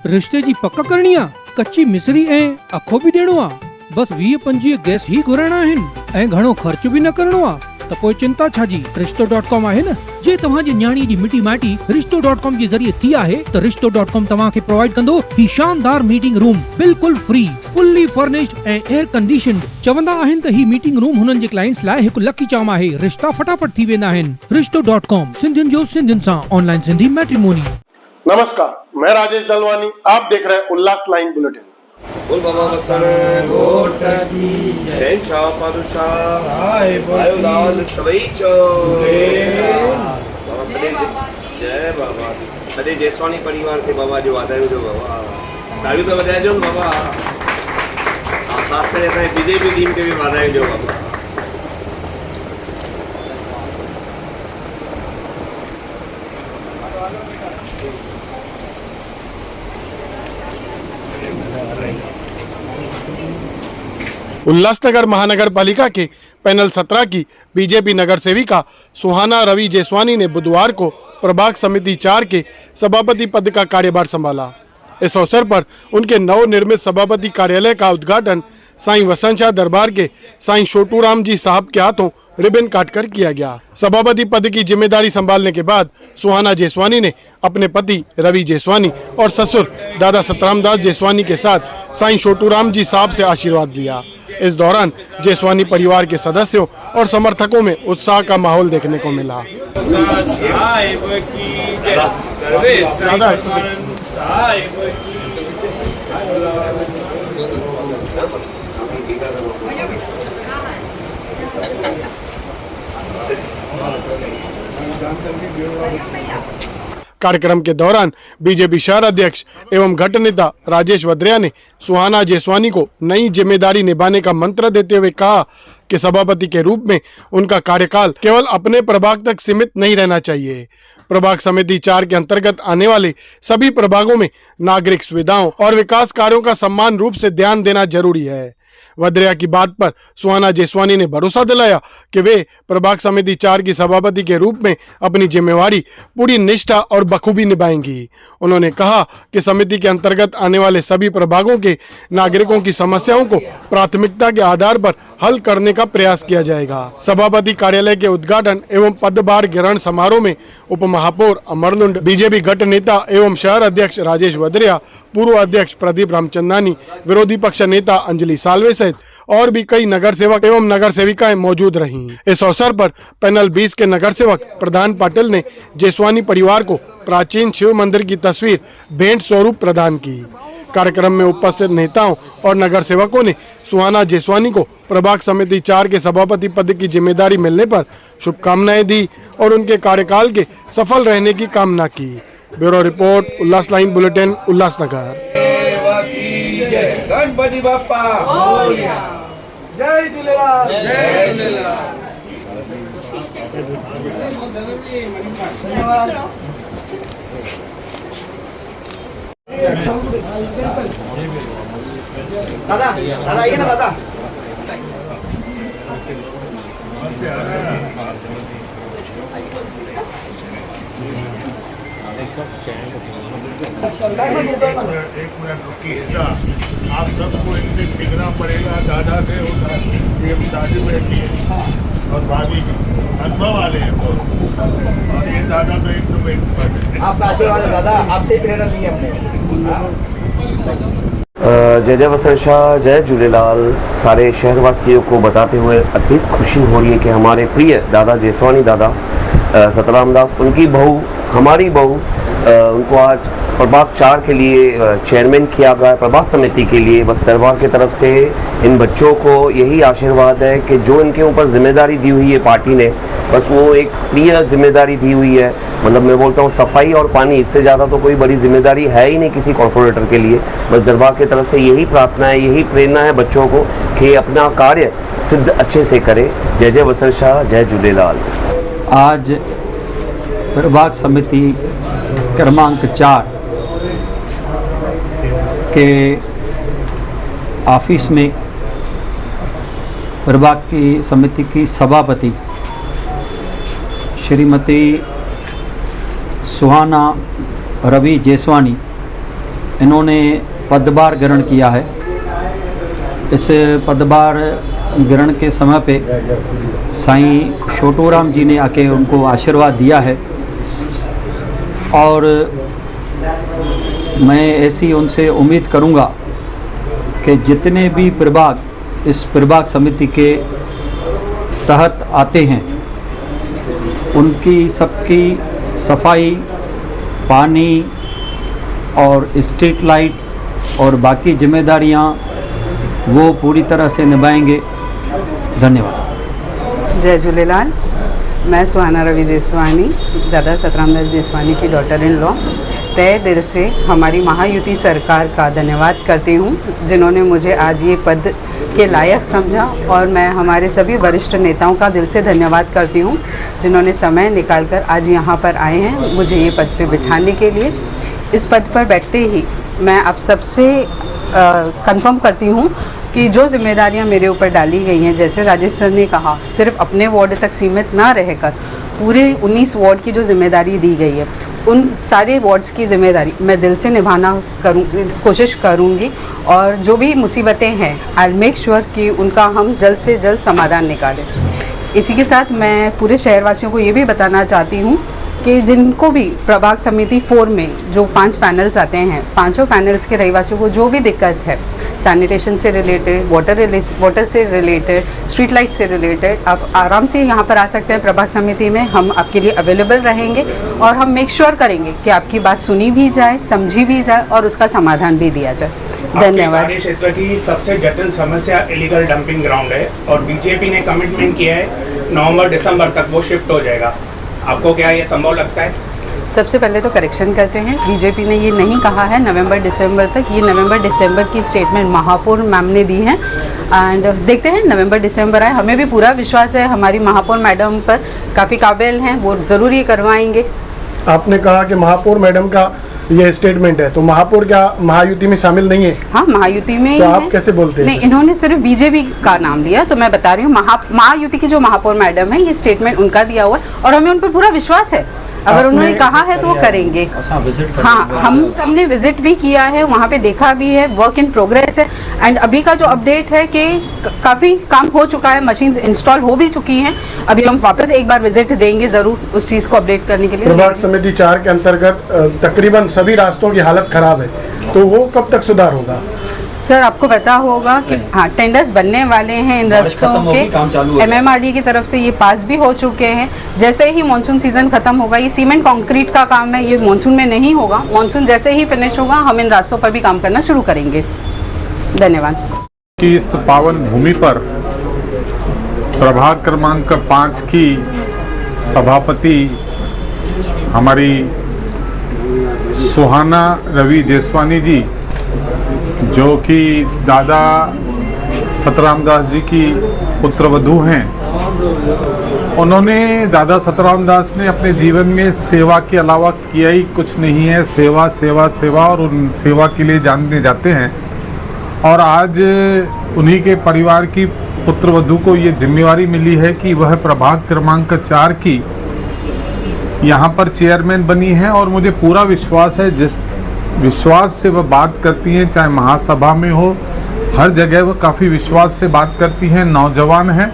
रिश्ते जी पक करणी आ, कच्ची मिसरी ऐं अखो भी ॾियणो आ। बस 20-25 गैस ही घुराइणा आहिनि ऐं घणो ख़र्च भी न करणो आ। त पोइ चिंता छाजी, रिश्तो.com आहे न। जे तव्हांजी न्याणी जी मिटी माइटी रिश्तो.com जे ज़रिए थी आहे त रिश्तो.com तव्हांखे प्रोवाइड कंदो ही शानदार मीटिंग रूम बिल्कुल फ्री, फुल्ली फर्निश्ड ऐं एयर कंडीशन। चवंदा आहिनि त ही मीटिंग रूम हुननि जे क्लाइंट्स लाइ हिकु लकी चाम आहे। रिश्ता फटाफट थी वेंदा आहिनि। रिश्तो.com, सिंधियुनि जो सिंधियुनि सां ऑनलाइन सिंधी मैट्रिमोनी। नमस्कार, मैं राजेश दलवानी, आप देख रहे हैं उल्लास लाइन बुलेटिन। बोल बाबा बसन गोठ की शहंशाह पादशाह साहिब आयोलाल सवईचो बाबा सदे जय बाबा सदे जेसवानी परिवार के बाबा जो वाधायूं जो बाबा तालियूं तो वजाइजो न बाबा। ख़ासि करे असांजे बीजेपी टीम खे बि वाधायूं जो बाबा। उल्लासनगर महानगर पालिका के पैनल 17 की बीजेपी नगर सेविका सुहाना रवि जेसवानी ने बुधवार को प्रभाग समिति 4 के सभापति पद का कार्यभार संभाला। इस अवसर पर उनके नवनिर्मित सभापति कार्यालय का उद्घाटन साईं वसंत शाह दरबार के साईं छोटूराम जी साहब के हाथों रिबन काटकर किया गया। सभापति पद की जिम्मेदारी संभालने के बाद सुहाना जेसवानी ने अपने पति रवि जेसवानी और ससुर दादा सतराम दास जेसवानी के साथ साईं छोटूराम जी साहब से आशीर्वाद लिया। इस दौरान जेसवानी परिवार के सदस्यों और समर्थकों में उत्साह का माहौल देखने को मिला। कार्यक्रम के दौरान बीजेपी शहर अध्यक्ष एवं घट नेता राजेश वद्रिया ने सुहाना जेसवानी को नई जिम्मेदारी निभाने का मंत्र देते हुए कहा कि सभापति के रूप में उनका कार्यकाल केवल अपने प्रभाग तक सीमित नहीं रहना चाहिए। प्रभाग समिति 4 के अंतर्गत आने वाले सभी प्रभागों में नागरिक सुविधाओं और विकास कार्यों का समान रूप से ध्यान देना जरूरी है। वद्रिया की बात पर सुहाना जेसवानी ने भरोसा दिलाया कि वे प्रभाग समिति 4 की सभापति के रूप में अपनी जिम्मेवारी पूरी निष्ठा और बखूबी निभाएंगी। उन्होंने कहा कि समिति के अंतर्गत आने वाले सभी प्रभागों के नागरिकों की समस्याओं को प्राथमिकता के आधार पर हल करने का प्रयास किया जाएगा। सभापति कार्यालय के उद्घाटन एवं पदभार ग्रहण समारोह में उप महापौर अमरलुंड, बीजेपी घट नेता एवं शहर अध्यक्ष राजेश वद्रिया, पूर्व अध्यक्ष प्रदीप रामचंदानी, विरोधी पक्ष नेता अंजलि सालवे सहित और भी कई नगर सेवक एवं नगर सेविकाएं मौजूद रहीं। इस अवसर पर पैनल 20 के नगर सेवक प्रधान पाटिल ने जेसवानी परिवार को प्राचीन शिव मंदिर की तस्वीर भेंट स्वरूप प्रदान की। कार्यक्रम में उपस्थित नेताओं और नगर सेवकों ने सुहाना जेसवानी को प्रभाग समिति 4 के सभापति पद की जिम्मेदारी मिलने पर शुभकामनाएं दी और उनके कार्यकाल के सफल रहने की कामना की। ब्यूरो रिपोर्ट, उल्लास लाइन बुलेटिन, उल्लासनगर। गणपति बाप्पा जय झूलेलाल। जय झूलेलाल। दादा दादा आइए ना दादा। एक मिनट रुकिएगा, आप सबको इनसे सीखना पड़ेगा। दादा से ये दादी बैठी है और भाभी जी अनुभव वाले हैं तो, और ये दादा तो एकदम एक्सपर्ट है। आपका आशीर्वाद है दादा, आपसे ही प्रेरणा ली हमने। जय जय वसंत शाह, जय झूलेलाल। सारे शहरवासियों को बताते हुए अत्यधिक खुशी हो रही है कि हमारे प्रिय दादा जेसवानी दादा सतराम दास, उनकी बहू, हमारी बहू, उनको आज प्रभाग 4 के लिए चेयरमैन किया गया है। प्रभाग समिति के लिए बस दरबार की तरफ से इन बच्चों को यही आशीर्वाद है कि जो इनके ऊपर जिम्मेदारी दी हुई है पार्टी ने, बस वो एक प्रिय जिम्मेदारी दी हुई है। मतलब मैं बोलता हूँ सफाई और पानी, इससे ज़्यादा तो कोई बड़ी जिम्मेदारी है ही नहीं किसी कॉर्पोरेटर के लिए। बस दरबार की तरफ से यही प्रार्थना है, यही प्रेरणा है बच्चों को कि अपना कार्य सिद्ध अच्छे से करें। जय जय वसंत शाह, जय झूलेलाल। आज प्रभाग समिति क्रमांक 4 के ऑफिस में प्रभाग की समिति की सभापति श्रीमती सुहाना रवि जेसवानी इन्होंने पदभार ग्रहण किया है। इस पदभार ग्रहण के समय पे साईं छोटूराम जी ने आके उनको आशीर्वाद दिया है और मैं ऐसी उनसे उम्मीद करूंगा कि जितने भी प्रभाग इस प्रभाग समिति के तहत आते हैं उनकी सबकी सफाई, पानी और स्ट्रीट लाइट और बाकी जिम्मेदारियां वो पूरी तरह से निभाएंगे। धन्यवाद। जय झूलेलाल। मैं सुहाना रवि जेसवानी, दादा सतराम दास जेसवानी की डॉटर इन लॉ, तहे दिल से हमारी महायुति सरकार का धन्यवाद करती हूँ जिन्होंने मुझे आज ये पद के लायक समझा, और मैं हमारे सभी वरिष्ठ नेताओं का दिल से धन्यवाद करती हूँ जिन्होंने समय निकालकर आज यहाँ पर आए हैं मुझे ये पद पे बिठाने के लिए। इस पद पर बैठते ही मैं आप सबसे कंफर्म करती हूँ कि जो जिम्मेदारियां मेरे ऊपर डाली गई हैं, जैसे राजेश सर ने कहा, सिर्फ अपने वार्ड तक सीमित ना रहकर पूरे 19 वार्ड की जो जिम्मेदारी दी गई है उन सारे वार्ड्स की जिम्मेदारी मैं दिल से निभाना कोशिश करूँगी, और जो भी मुसीबतें हैं आई विल मेक श्योर कि उनका हम जल्द से जल्द समाधान निकालें। इसी के साथ मैं पूरे शहरवासियों को ये भी बताना चाहती हूँ कि जिनको भी प्रभाग समिति 4 में जो 5 पैनल्स आते हैं, पांचों पैनल्स के रहवासियों को जो भी दिक्कत है, सैनिटेशन से रिलेटेड, वाटर से रिलेटेड, स्ट्रीट लाइट से रिलेटेड, आप आराम से यहाँ पर आ सकते हैं प्रभाग समिति में। हम आपके लिए अवेलेबल रहेंगे और हम मेक श्योर करेंगे कि आपकी बात सुनी भी जाए, समझी भी जाए और उसका समाधान भी दिया जाए। धन्यवाद। क्षेत्र की सबसे जटिल समस्या इलीगल डंपिंग ग्राउंड है और बीजेपी ने कमिटमेंट किया है नवंबर-दिसंबर तक वो शिफ्ट हो जाएगा। आपको क्या ये संभव लगता है? सबसे पहले तो करेक्शन करते हैं, बीजेपी ने ये नहीं कहा है नवंबर-दिसंबर तक, ये नवंबर-दिसंबर की स्टेटमेंट महापौर मैम ने दी है। एंड देखते हैं नवंबर-दिसंबर आए, हमें भी पूरा विश्वास है हमारी महापौर मैडम पर, काफ़ी काबिल हैं, वो ज़रूर ये करवाएंगे। आपने कहा कि महापौर मैडम का ये स्टेटमेंट है, तो महापौर क्या महायुति में शामिल नहीं है? हाँ, महायुति में तो ही आप है। कैसे बोलते हैं? नहीं, इन्होंने सिर्फ बीजेपी का नाम लिया, तो मैं बता रही हूँ महायुति की जो महापौर मैडम है, ये स्टेटमेंट उनका दिया हुआ है और हमें उन पर पूरा विश्वास है। अगर उन्होंने कहा है तो वो करेंगे। हाँ, हम सबने विजिट भी किया है, वहाँ पे देखा भी है, वर्क इन प्रोग्रेस है। एंड अभी का जो अपडेट है कि काफ़ी काम हो चुका है, मशीन्स इंस्टॉल हो भी चुकी हैं। अभी हम वापस एक बार विजिट देंगे ज़रूर उस चीज़ को अपडेट करने के लिए। प्रभाग समिति 4 के अंतर्गत तकरीबन सभी रास्तों की हालत खराब है, तो वो कब तक सुधार होगा? सर, आपको पता होगा कि हाँ, टेंडर्स बनने वाले हैं इन रास्तों के, MMRD की तरफ से ये पास भी हो चुके हैं। जैसे ही मानसून सीजन खत्म होगा, ये सीमेंट कंक्रीट का काम है, ये मानसून में नहीं होगा, मानसून जैसे ही फिनिश होगा हम इन रास्तों पर भी काम करना शुरू करेंगे। धन्यवाद। कि इस पावन भूमि पर प्रभाग क्रमांक 5 की सभापति हमारी सुहाना रवि जेसवानी जी, जो कि दादा सतराम दास जी की पुत्रवधू हैं, उन्होंने दादा सतराम दास ने अपने जीवन में सेवा के अलावा किया ही कुछ नहीं है। सेवा सेवा सेवा, और उन सेवा के लिए जानने जाते हैं। और आज उन्हीं के परिवार की पुत्रवधू को ये जिम्मेवारी मिली है कि वह प्रभाग क्रमांक 4 की यहाँ पर चेयरमैन बनी है। और मुझे पूरा विश्वास है, जिस विश्वास से वह बात करती हैं, चाहे महासभा में हो, हर जगह वह काफ़ी विश्वास से बात करती हैं। नौजवान हैं,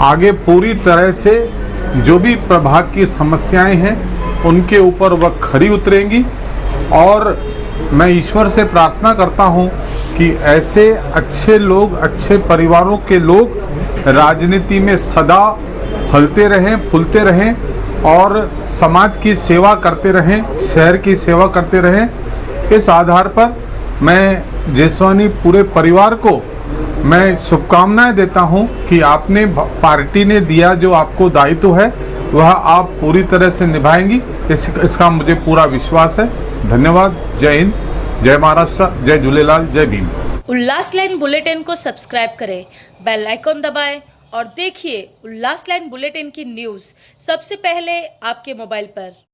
आगे पूरी तरह से जो भी प्रभाग की समस्याएं हैं उनके ऊपर वह खरी उतरेंगी। और मैं ईश्वर से प्रार्थना करता हूं कि ऐसे अच्छे लोग, अच्छे परिवारों के लोग राजनीति में सदा फलते रहें, फूलते रहें और समाज की सेवा करते रहें, शहर की सेवा करते रहें। इस आधार पर मैं जेसवानी पूरे परिवार को मैं शुभकामनाएं देता हूं कि आपने, पार्टी ने दिया जो आपको दायित्व है वह आप पूरी तरह से निभाएंगी, इसका मुझे पूरा विश्वास है। धन्यवाद। जय हिंद, जय महाराष्ट्र, जय झूलेलाल, जय भीम। उल्लास लाइन बुलेटिन को सब्सक्राइब करें, बेल आइकॉन दबाएं और देखिए उल्लास लाइन बुलेटिन की न्यूज़ सबसे पहले आपके मोबाइल पर।